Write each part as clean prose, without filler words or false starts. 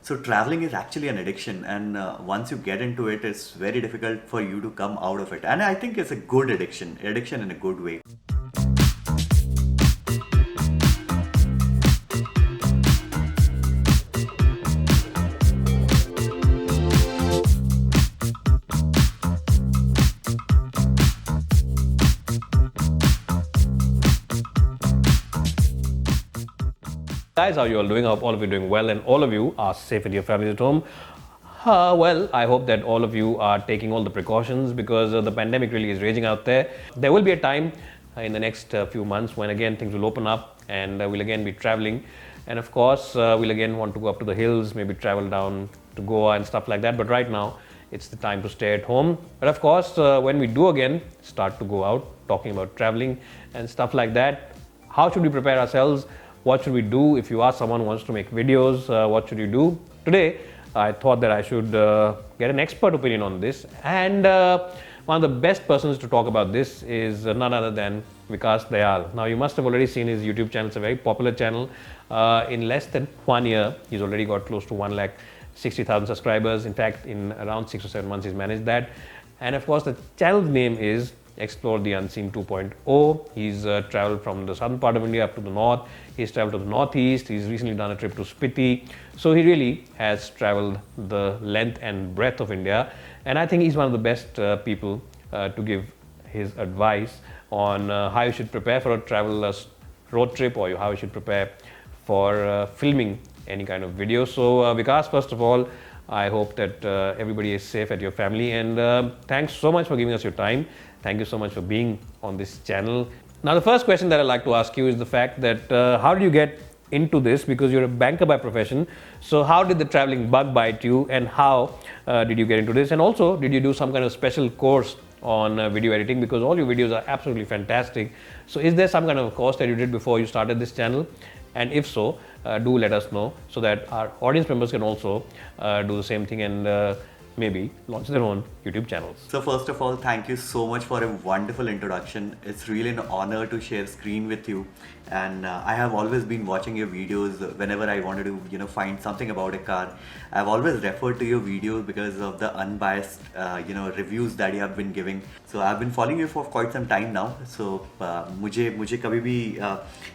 So traveling is actually an addiction, and once you get into it, it's very difficult for you to come out of it. And I think it's a good addiction in a good way. Guys, how you all doing? I hope all of you are doing well and all of you are safe with your families at home. Well, I hope that all of you are taking all the precautions because the pandemic really is raging out there. There will be a time in the next few months when again things will open up and we'll again be traveling. And of course, we'll again want to go up to the hills, maybe travel down to Goa and stuff like that. But right now, it's the time to stay at home. But of course, when we do again start to go out, talking about traveling and stuff like that, how should we prepare ourselves? What should we do? If you are someone who wants to make videos, what should you do? Today, I thought that I should get an expert opinion on this. And one of the best persons to talk about this is none other than Vikas Dayal. Now, you must have already seen his YouTube channel. It's a very popular channel. In less than 1 year, he's already got close to 160,000 subscribers. In fact, in around 6 or 7 months, he's managed that. And of course, the channel's name is Explore the Unseen 2.0. He's traveled from the southern part of India up to the north. He's traveled to the northeast. He's recently done a trip to Spiti. So he really has traveled the length and breadth of India. And I think he's one of the best people to give his advice on how you should prepare for a travel road trip, or how you should prepare for filming any kind of video. So Vikas, first of all, I hope that everybody is safe at your family, and thanks so much for giving us your time. Thank you so much for being on this channel. Now, the first question that I'd like to ask you is the fact that how did you get into this? Because you're a banker by profession. So how did the traveling bug bite you, and how did you get into this? And also, did you do some kind of special course on video editing? Because all your videos are absolutely fantastic. So is there some kind of course that you did before you started this channel? And if so, do let us know so that our audience members can also do the same thing and maybe launch their own YouTube channels. So first of all, thank you so much for a wonderful introduction. It's really an honor to share screen with you. And I have always been watching your videos whenever I wanted to, find something about a car. I've always referred to your videos because of the unbiased, reviews that you have been giving. So I've been following you for quite some time now. So मुझे कभी भी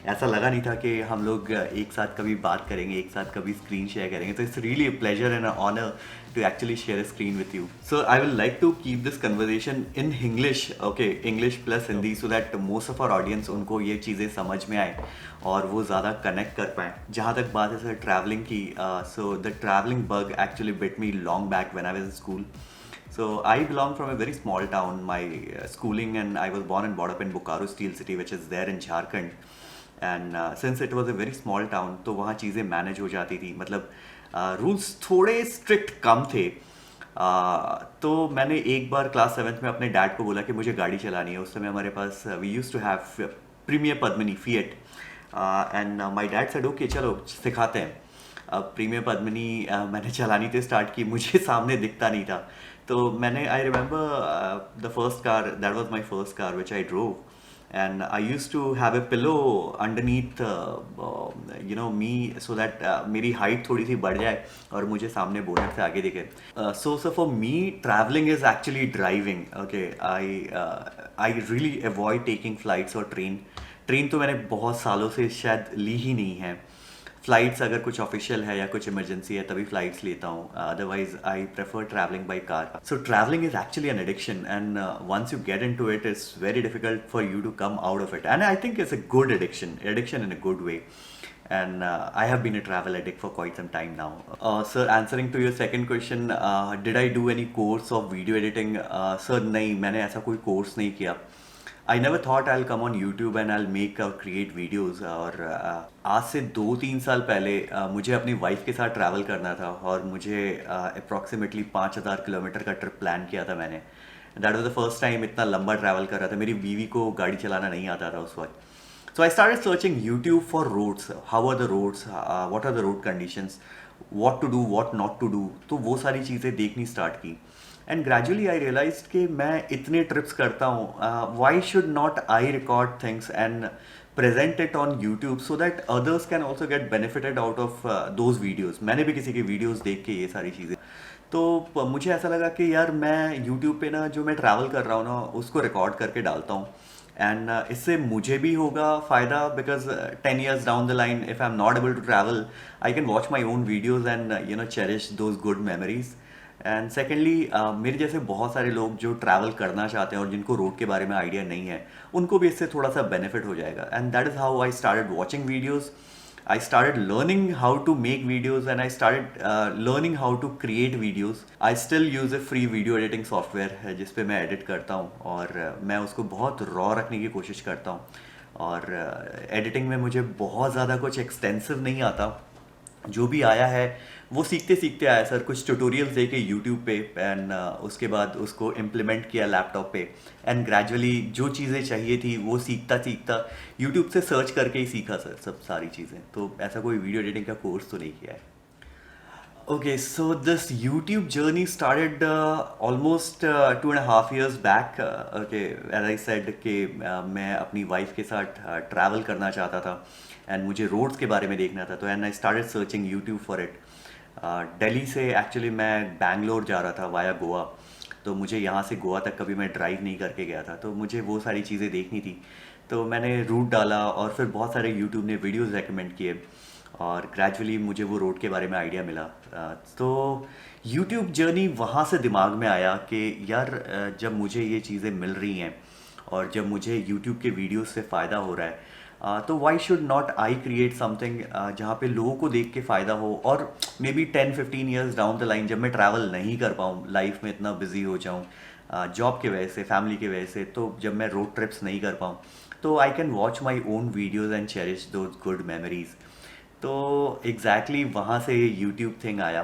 ऐसा लगा नहीं था कि हम लोग एक साथ कभी बात करेंगे, एक साथ कभी screen share करेंगे. So it's really a pleasure and an honor to actually share a screen with you. So I will like to keep this conversation in English, okay, English plus Hindi, so that most of our audience उनको ये चीज़ें समझ में आए और वो ज़्यादा connect कर पाएँ. जहाँ तक बात है सर traveling की, so the traveling bug actually bit me long back when I was in school. So I belong from a very small town. My schooling, and I was born and brought up in Bokaro Steel City, which is there in Jharkhand. And since it was a very small town, तो वहाँ चीज़ें manage हो जाती थी. मतलब rules थोड़े strict कम थे. तो मैंने एक बार क्लास 7th में अपने डैड को बोला कि मुझे गाड़ी चलानी है. उस समय हमारे पास we used to have premier Padmini Fiat, and my dad said okay चलो सिखाते हैं. अब प्रीमियर पद्मिनी मैंने चलानी तो स्टार्ट की, मुझे सामने दिखता नहीं था. तो मैंने I remember the first car, that was my first car which I drove. And I used to have a pillow underneath me, so that मेरी height थोड़ी सी बढ़ जाए और मुझे सामने बोनट से आगे दिखे. So for me traveling is actually driving. Okay, I really avoid taking flights or train तो मैंने बहुत सालों से शायद ली ही नहीं है. फ्लाइट्स अगर कुछ ऑफिशियल है या कुछ इमरजेंसी है तभी फ्लाइट्स लेता हूँ. Otherwise I prefer travelling by car. So travelling is actually an addiction, and once you get into it it's very difficult for you to come out of it. And I think it's a good addiction in a good way. And I have been a travel addict for quite some time now. Sir, answering to your second question, did I do any course of video editing? Sir, नहीं, मैंने ऐसा कोई course नहीं किया. I never thought I'll come on YouTube and I'll make or create videos. और आज से 2-3 साल पहले मुझे अपनी वाइफ के साथ ट्रैवल करना था और मुझे अप्रॉक्सीमेटली 5,000 किलोमीटर का ट्रिप प्लान किया था मैंने. That was the first time इतना लंबा ट्रैवल कर रहा था. मेरी बीवी को गाड़ी चलाना नहीं आता था उस वक्त. So I started searching YouTube for roads. How are the roads? What are the road conditions? What to do, what not to do? तो वो सारी चीज़ें देखनी स्टार्ट की. एंड ग्रेजुअली आई रियलाइज कि मैं इतने ट्रिप्स करता हूँ, why should not I record things and present it on YouTube so that others can also get benefited out of those videos. मैंने भी किसी के videos देख के ये सारी चीज़ें, तो मुझे ऐसा लगा कि यार मैं YouTube पे ना जो मैं ट्रैवल कर रहा हूँ ना उसको रिकॉर्ड करके डालता हूँ, एंड इससे मुझे भी होगा फ़ायदा, because 10 years down the line if I am not able to travel, I can watch my own videos and cherish those good memories. And secondly मेरे जैसे बहुत सारे लोग जो ट्रैवल करना चाहते हैं और जिनको रोड के बारे में आइडिया नहीं है, उनको भी इससे थोड़ा सा बेनिफिट हो जाएगा। And that is how I started watching videos, I started learning how to make videos, and I started learning how to create videos. I still use a free video editing software जिस पे मैं edit करता हूँ, और मैं उसको बहुत raw रखने की कोशिश करता हूँ, और editing में मुझे बहुत ज़्यादा कुछ extensive नहीं आता, जो भी आया है वो सीखते सीखते आया सर। कुछ ट्यूटोरियल्स देखे यूट्यूब पे, एंड उसके बाद उसको इम्प्लीमेंट किया लैपटॉप पे, एंड ग्रेजुअली जो चीज़ें चाहिए थी वो सीखता सीखता यूट्यूब से सर्च करके ही सीखा सर सब सारी चीज़ें। तो ऐसा कोई वीडियो एडिटिंग का कोर्स तो नहीं किया है। Okay, so this YouTube journey started almost 2.5 years back. Okay, as I said कि मैं अपनी वाइफ के साथ ट्रैवल करना चाहता था, एंड मुझे रोड्स के बारे में देखना था, तो and I started searching YouTube for it. Delhi से एक्चुअली मैं बैंगलोर जा रहा था वाया गोवा, तो मुझे यहाँ से गोवा तक कभी मैं ड्राइव नहीं करके गया था, तो मुझे वो सारी चीज़ें देखनी थी। तो मैंने रूट डाला और फिर बहुत सारे यूट्यूब ने वीडियोज़ रेकमेंड किए, और ग्रेजुअली मुझे वो रोड के बारे में आइडिया मिला। तो यूट्यूब जर्नी वहाँ से दिमाग में आया कि यार जब मुझे ये चीज़ें मिल रही हैं और जब मुझे यूट्यूब के वीडियोस से फ़ायदा हो रहा है, तो why should not I create something जहाँ पे लोगों को देख के फ़ायदा हो। और may be 10-15 years down the line जब मैं ट्रैवल नहीं कर पाऊँ, लाइफ में इतना बिजी हो जाऊँ जॉब के वजह से, फैमिली की वजह से, तो जब मैं रोड ट्रिप्स नहीं कर पाऊँ, तो आई can watch my own videos and cherish those good memories. तो एग्जैक्टली वहाँ से यूट्यूब थिंग आया।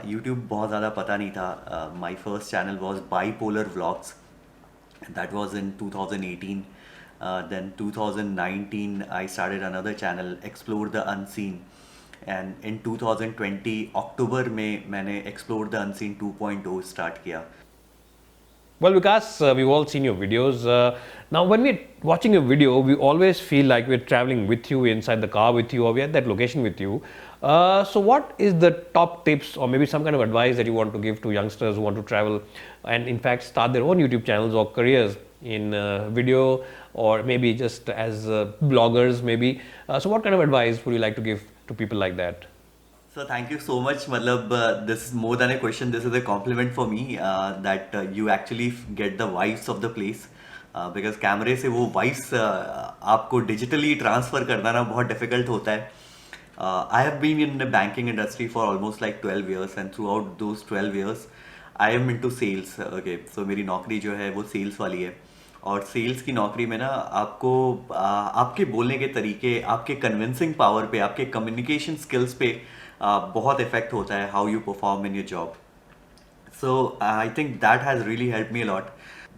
यूट्यूब बहुत ज़्यादा पता नहीं था। My first channel was bipolar vlogs, that was in 2018। Then 2019 I started another channel explore the unseen, and in 2020 अक्टूबर में मैंने एक्सप्लोर द अनसीन 2.0 स्टार्ट किया। Well, Vikas, we've all seen your videos. Now, when we're watching your video, we always feel like we're traveling with you, inside the car with you, or we're at that location with you. So, what is the top tips, or maybe some kind of advice that you want to give to youngsters who want to travel and, in fact, start their own YouTube channels or careers in video, or maybe just as bloggers, maybe? So, what kind of advice would you like to give to people like that? So thank you so much. मतलब this is more than a question. This is a compliment for me that you actually get the vibes of the place. Because कैमरे से वो vibes आपको digitally transfer करना ना बहुत difficult होता है. I have been in the banking industry for almost like 12 years, and throughout those 12 years, I am into sales. Okay, so मेरी नौकरी जो है वो sales वाली है, और सेल्स की नौकरी में ना आपको आपके बोलने के तरीके, आपके कन्विंसिंग पावर पे, आपके कम्युनिकेशन स्किल्स पे बहुत इफेक्ट होता है, how you perform in your job. So I think that has really help me a lot.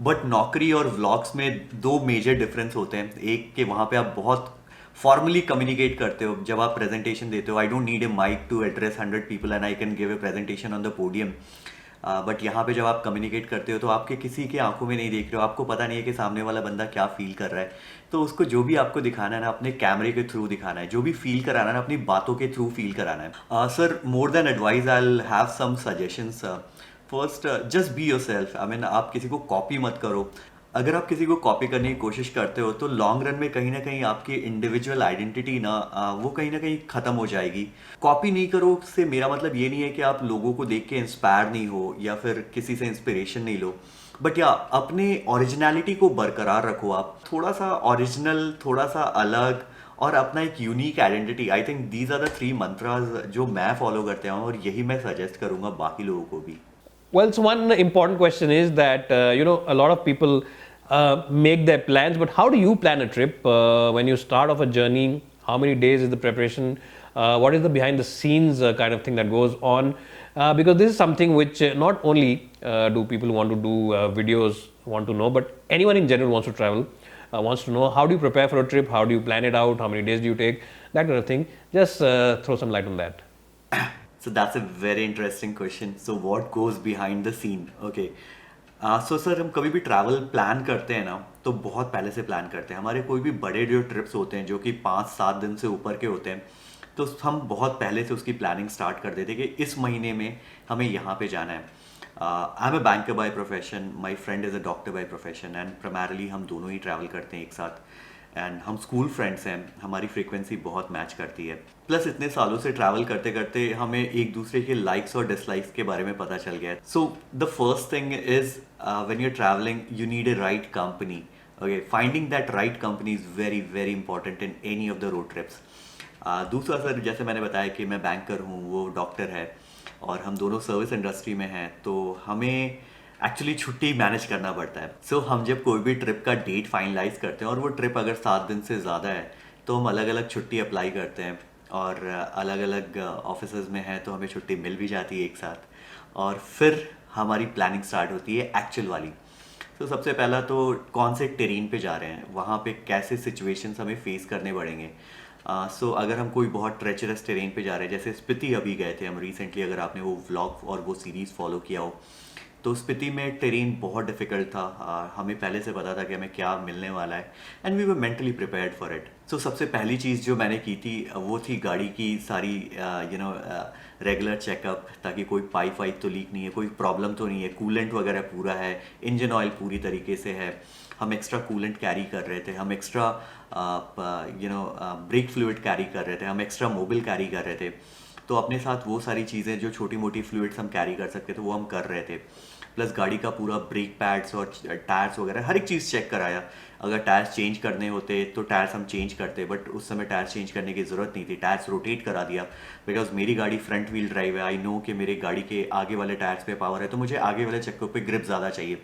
But नौकरी और व्लॉग्स में दो मेजर डिफरेंस होते हैं। एक कि वहाँ पे आप बहुत फॉर्मली कम्युनिकेट करते हो, जब आप प्रेजेंटेशन देते हो। I don't need a mic to address 100 people and I can give a presentation on the podium. But यहाँ पे जब आप कम्युनिकेट करते हो तो आपके किसी के आंखों में नहीं देख रहे हो, आपको पता नहीं है कि सामने वाला बंदा क्या फील कर रहा है। तो उसको जो भी आपको दिखाना है ना, अपने कैमरे के थ्रू दिखाना है, जो भी फील कराना है ना, अपनी बातों के थ्रू फील कराना है। Sir, more than advice I will have some suggestions. First, just be yourself. I mean, आप किसी को कॉपी मत करो। अगर आप किसी को कॉपी करने की कोशिश करते हो तो लॉन्ग रन में कहीं ना कहीं आपकी इंडिविजुअल आइडेंटिटी ना वो कहीं ना कहीं ख़त्म हो जाएगी। कॉपी नहीं करो से मेरा मतलब ये नहीं है कि आप लोगों को देख के इंस्पायर नहीं हो या फिर किसी से इंस्पिरेशन नहीं लो, बट या अपने ओरिजिनलिटी को बरकरार रखो। आप थोड़ा सा ओरिजिनल, थोड़ा सा अलग, और अपना एक unique identity. I think these are the 3 mantras जो मैं फॉलो करते हूँ, और यही मैं सजेस्ट करूँगा बाकी लोगों को भी। Well, so one important question is that a lot of people make their plans, but how do you plan a trip when you start off a journey? How many days is the preparation? What is the behind the scenes kind of thing that goes on? Because this is something which not only do people who want to do videos want to know, but anyone in general wants to travel, wants to know how do you prepare for a trip, how do you plan it out, how many days do you take, that kind of thing. Just throw some light on that. So that's a very interesting question. So what goes behind the scene? Okay. So sir हम कभी भी travel plan करते हैं ना तो बहुत पहले से प्लान करते हैं। हमारे कोई भी बड़े जो ट्रिप्स होते हैं जो कि 5-7 दिन से ऊपर के होते हैं, तो हम बहुत पहले से उसकी प्लानिंग स्टार्ट कर देते हैं कि इस महीने में हमें यहाँ पे जाना है। I am a banker by profession, my friend is a doctor by profession, and primarily हम दोनों ही ट्रैवल करते हैं एक साथ। एंड हम स्कूल फ्रेंड्स हैं, हमारी फ्रीक्वेंसी बहुत मैच करती है। प्लस इतने सालों से ट्रैवल करते करते हमें एक दूसरे के लाइक्स और डिसलाइक्स के बारे में पता चल गया है। So the first thing is when you are travelling you need a right company. Okay, finding that right company is very very important in any of the road trips. दूसरा sir, जैसे मैंने बताया कि मैं बैंकर हूँ, वो doctor है, और हम दोनों सर्विस इंडस्ट्री में हैं, तो हमें एक्चुअली छुट्टी मैनेज करना पड़ता है। सो हम जब कोई भी ट्रिप का डेट फाइनलाइज करते हैं और वो ट्रिप अगर 7 दिन से ज़्यादा है तो हम अलग अलग छुट्टी अप्लाई करते हैं, और अलग अलग ऑफिस में हैं तो हमें छुट्टी मिल भी जाती है एक साथ, और फिर हमारी प्लानिंग स्टार्ट होती है एक्चुअल वाली। तो सबसे पहला तो कौन से टेरेन पे जा रहे हैं, वहाँ पे कैसे सिचुएशंस हमें फेस करने पड़ेंगे। सो अगर हम कोई बहुत ट्रेचरस टेरेन पे जा रहे हैं, जैसे स्पीति अभी गए थे हम रिसेंटली, अगर आपने वो व्लॉग और वो सीरीज़ फॉलो किया हो, तो स्पीति में टेरेन बहुत डिफिकल्ट था। हमें पहले से पता था कि हमें क्या मिलने वाला है, and we were mentally prepared for it. So सबसे पहली चीज़ जो मैंने की थी वो थी गाड़ी की सारी रेगुलर चेकअप, ताकि कोई पाइप वाइप तो लीक नहीं है, कोई प्रॉब्लम तो नहीं है, कूलेंट वगैरह पूरा है, इंजन ऑयल पूरी तरीके से है। हम एक्स्ट्रा कूलेंट कैरी कर रहे थे, हम एक्स्ट्रा ब्रेक फ्लूइड कैरी कर रहे थे, हम एक्स्ट्रा मोबिल कैरी कर रहे थे। तो अपने साथ वो सारी चीज़ें जो छोटी मोटी फ्लूइड्स हम कैरी कर सकते थे वो हम कर रहे थे। प्लस गाड़ी का पूरा ब्रेक पैड्स और टायर्स वगैरह हर एक चीज़ चेक कराया। अगर टायर्स चेंज करने होते तो टायर्स हम चेंज करते, बट उस समय टायर्स चेंज करने की ज़रूरत नहीं थी, टायर्स रोटेट करा दिया। बिकॉज मेरी गाड़ी फ्रंट व्हील ड्राइव है, आई नो कि मेरी गाड़ी के आगे वाले टायर्स पे पावर है, तो मुझे आगे वाले चक्कों पे ग्रिप ज़्यादा चाहिए।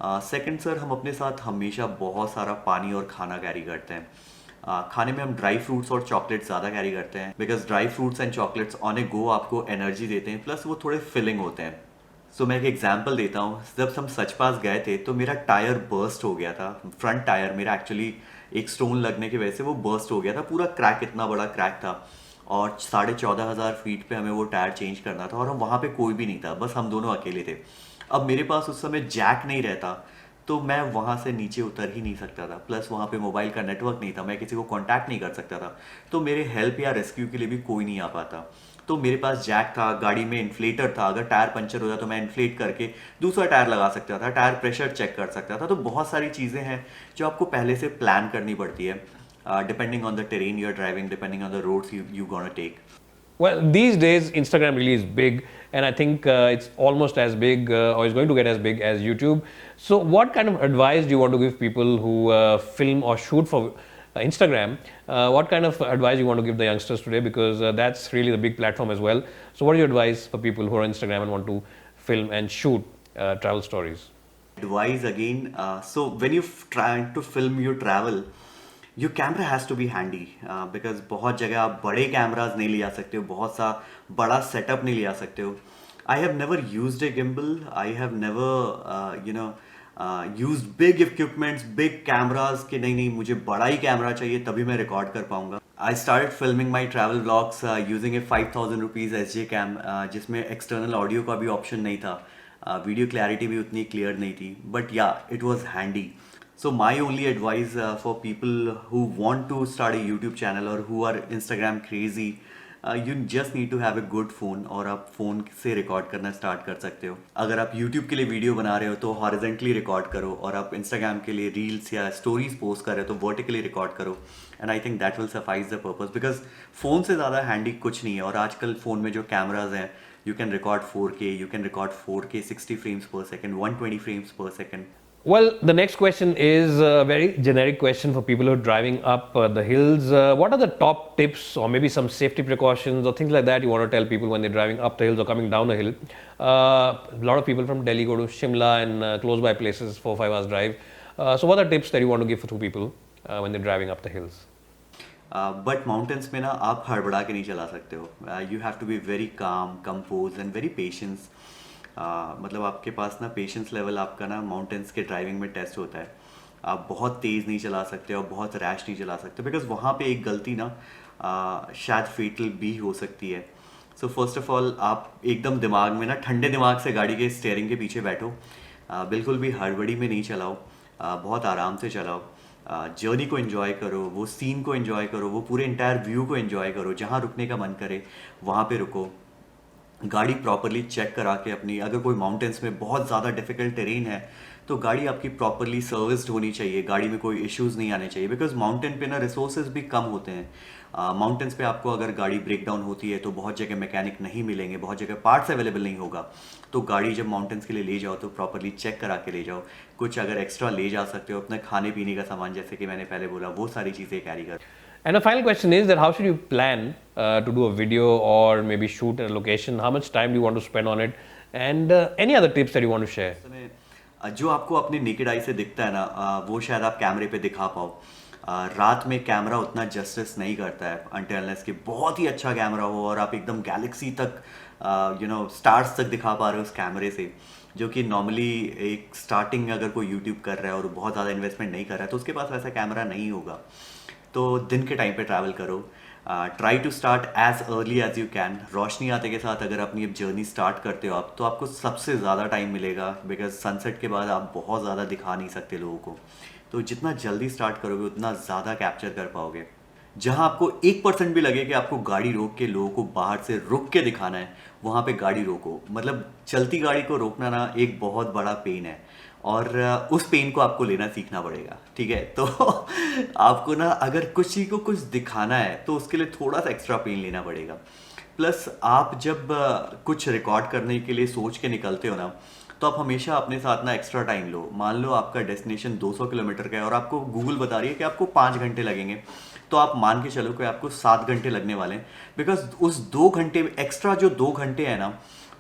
सेकंड सर, हम अपने साथ हमेशा बहुत सारा पानी और खाना कैरी करते हैं। खाने में हम ड्राई फ्रूट्स और चॉकलेट्स ज़्यादा कैरी करते हैं, because dry fruits and chocolates on a go आपको एनर्जी देते हैं, प्लस वो थोड़े फिलिंग होते हैं। सो मैं एक एग्जांपल देता हूँ। जब हम सच पास गए थे तो मेरा टायर बर्स्ट हो गया था, फ्रंट टायर मेरा एक्चुअली एक स्टोन लगने की वजह से वो बर्स्ट हो गया था, पूरा क्रैक, इतना बड़ा क्रैक था, और 14,500 फीट पे हमें वो टायर चेंज करना था, और हम वहाँ पे कोई भी नहीं था, बस हम दोनों अकेले थे। अब मेरे पास उस समय जैक नहीं रहता तो मैं वहाँ से नीचे उतर ही नहीं सकता था, प्लस वहाँ पे मोबाइल का नेटवर्क नहीं था, मैं किसी को कांटेक्ट नहीं कर सकता था, तो मेरे हेल्प या रेस्क्यू के लिए भी कोई नहीं आ पाता। तो मेरे पास जैक था, गाड़ी में इन्फ्लेटर था, अगर टायर पंचर हो जाए तो मैं इन्फ्लेट करके दूसरा टायर लगा सकता था, टायर प्रेशर चेक कर सकता था। तो बहुत सारी चीज़ें हैं जो आपको पहले से प्लान करनी पड़ती है, depending on the terrain you are driving, depending on the roads you gonna take. Well, these days, Instagram really is big, and I think it's almost as big or is going to get as big as YouTube. So, what kind of advice do you want to give people who film or shoot for Instagram? What kind of advice you want to give the youngsters today? Because that's really the big platform as well. So, what is your advice for people who are on Instagram and want to film and shoot travel stories? Advice again, so when you trying to film your travel, your camera has to be handy, because बहुत जगह आप बड़े cameras नहीं ले आ सकते हो, बहुत सा बड़ा सेटअप नहीं ले आ सकते हो। I have never used A gimbal, I have never used big equipments, big cameras, कि नहीं नहीं मुझे बड़ा ही कैमरा चाहिए तभी मैं रिकॉर्ड कर पाऊंगा। I started filming my travel vlogs using a 5,000 rupees SJ cam, जिसमें एक्सटर्नल ऑडियो का भी ऑप्शन नहीं था, वीडियो क्लैरिटी भी उतनी क्लियर नहीं थी, बट या it was handy. So my only advice for people who want to start a YouTube channel or who are Instagram crazy, you just need to have a good phone, और आप phone से record करना start कर सकते हो। अगर आप YouTube के लिए वीडियो बना रहे हो तो हॉरिजेंटली रिकॉर्ड करो, और आप Instagram के लिए रील्स या स्टोरीज पोस्ट कर रहे हो तो वर्टिकली रिकॉर्ड करो, and I think that will suffice the purpose, because phone से ज़्यादा हैंडी कुछ नहीं है। और आजकल फ़ोन में जो कैमराज हैं, you can record 4K, you can record 4K 60 frames per second, 120 frames per second. Well, the next question is a very generic question for people who are driving up the hills. What are the top tips or maybe some safety precautions or things like that you want to tell people when they're driving up the hills or coming down the hill? A lot of people from Delhi go to Shimla and close by places, 4-5 hours drive. So what are the tips that you want to give to people when they're driving up the hills? But mountains में ना आप हड़बड़ा के नहीं चला सकते हो, you have to be very calm, composed and very patience. मतलब आपके पास ना पेशेंस लेवल आपका ना माउंटेन्स के ड्राइविंग में टेस्ट होता है। आप बहुत तेज़ नहीं चला सकते और बहुत रैश नहीं चला सकते, बिकॉज वहाँ पे एक गलती ना शायद फेटल भी हो सकती है। सो फर्स्ट ऑफ ऑल आप एकदम दिमाग में ना ठंडे दिमाग से गाड़ी के स्टीयरिंग के पीछे बैठो, बिल्कुल भी हड़बड़ी में नहीं चलाओ, बहुत आराम से चलाओ, जर्नी को एंजॉय करो, वो सीन को एंजॉय करो, वो पूरे इंटायर व्यू को एंजॉय करो, जहाँ रुकने का मन करे वहाँ पे रुको। गाड़ी प्रॉपरली चेक करा के अपनी, अगर कोई माउंटेन्स में बहुत ज़्यादा डिफिकल्ट टेरेन है तो गाड़ी आपकी प्रॉपरली सर्विस्ड होनी चाहिए, गाड़ी में कोई इश्यूज़ नहीं आने चाहिए, बिकॉज माउंटेन पे ना रिसोर्सेज भी कम होते हैं। माउंटेन्स पे आपको अगर गाड़ी ब्रेक डाउन होती है तो बहुत जगह मैकेनिक नहीं मिलेंगे, बहुत जगह पार्ट्स अवेलेबल नहीं होगा। तो गाड़ी जब माउंटेन्स के लिए ले जाओ तो प्रॉपरली चेक करा के ले जाओ। कुछ अगर एक्स्ट्रा ले जा सकते हो अपने खाने पीने का सामान, जैसे कि मैंने पहले बोला, वो सारी चीज़ें कैरी करो। And the final question is that how should you plan to do a video or maybe shoot at a location? How much time do you want to spend on it? And any other tips that you want to share? समय जो आपको अपने naked eye से दिखता है ना, वो शायद आप कैमरे पे दिखा पाओ। रात में कैमरा उतना जस्टिस नहीं करता है अनटिल अनलेस कि बहुत ही अच्छा कैमरा हो और आप एकदम गैलेक्सी तक, स्टार्स तक दिखा पा रहे हो उस कैमरे से, जो कि नॉर्मली एक स्टार्टिंग अगर कोई यूट्यूब कर रहा है और बहुत ज़्यादा इन्वेस्टमेंट नहीं कर रहा है तो उसके पास वैसा कैमरा नहीं होगा। तो दिन के टाइम पे ट्रैवल करो, try to start as early as you can. रोशनी आते के साथ अगर अपनी अब जर्नी स्टार्ट करते हो आप, तो आपको सबसे ज़्यादा टाइम मिलेगा, बिकॉज सनसेट के बाद आप बहुत ज़्यादा दिखा नहीं सकते लोगों को। तो जितना जल्दी स्टार्ट करोगे उतना ज़्यादा कैप्चर कर पाओगे। जहाँ आपको 1% भी लगे कि आपको गाड़ी रोक के लोगों को बाहर से रुक के दिखाना है, वहाँ पे गाड़ी रोको। मतलब चलती गाड़ी को रोकना ना एक बहुत बड़ा पेन है, और उस पेन को आपको लेना सीखना पड़ेगा, ठीक है। तो आपको ना अगर कुछ चीज़ को कुछ दिखाना है तो उसके लिए थोड़ा सा एक्स्ट्रा पेन लेना पड़ेगा। प्लस आप जब कुछ रिकॉर्ड करने के लिए सोच के निकलते हो ना, तो आप हमेशा अपने साथ ना एक्स्ट्रा टाइम लो। मान लो आपका डेस्टिनेशन 200 किलोमीटर का है और आपको गूगल बता रही है कि आपको 5 घंटे लगेंगे, तो आप मान के चलो कि आपको 7 घंटे लगने वाले हैं, बिकॉज उस 2 घंटे एक्स्ट्रा जो 2 घंटे है ना,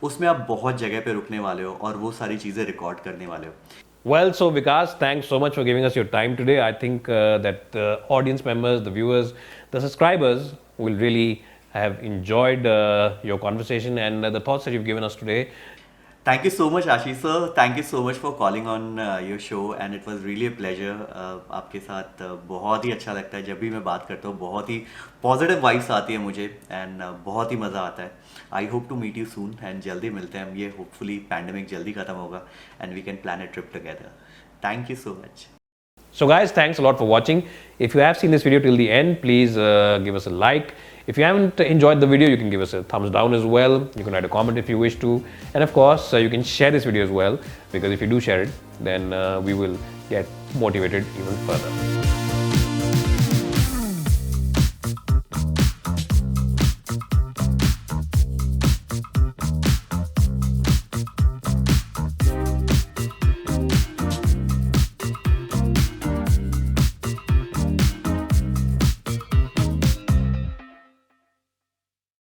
उसमें आप बहुत जगह पे रुकने वाले हो और वो सारी चीज़ें रिकॉर्ड करने वाले हो। Well, so Vikas, thanks so much for giving us your time today. I think that the audience members, the viewers, the subscribers will really have enjoyed your conversation and the thoughts that you've given us today. Thank you so much, Ashish sir. Thank you so much for calling on your show and it was really a pleasure. आपके साथ बहुत ही अच्छा लगता है, जब भी मैं बात करता हूँ बहुत ही पॉजिटिव वाइब्स आती है मुझे एंड बहुत ही मज़ा आता है। I hope to meet you soon and जल्दी मिलते हैं हम, ये होपफुली पैंडमिक जल्दी खत्म होगा and we can plan a trip together. Thank you so much. So guys, thanks a lot for watching. If you have seen this video till the end, please give us a like. If you haven't enjoyed the video, you can give us a thumbs down as well. You can write a comment if you wish to. And of course, you can share this video as well, because if you do share it, then we will get motivated even further.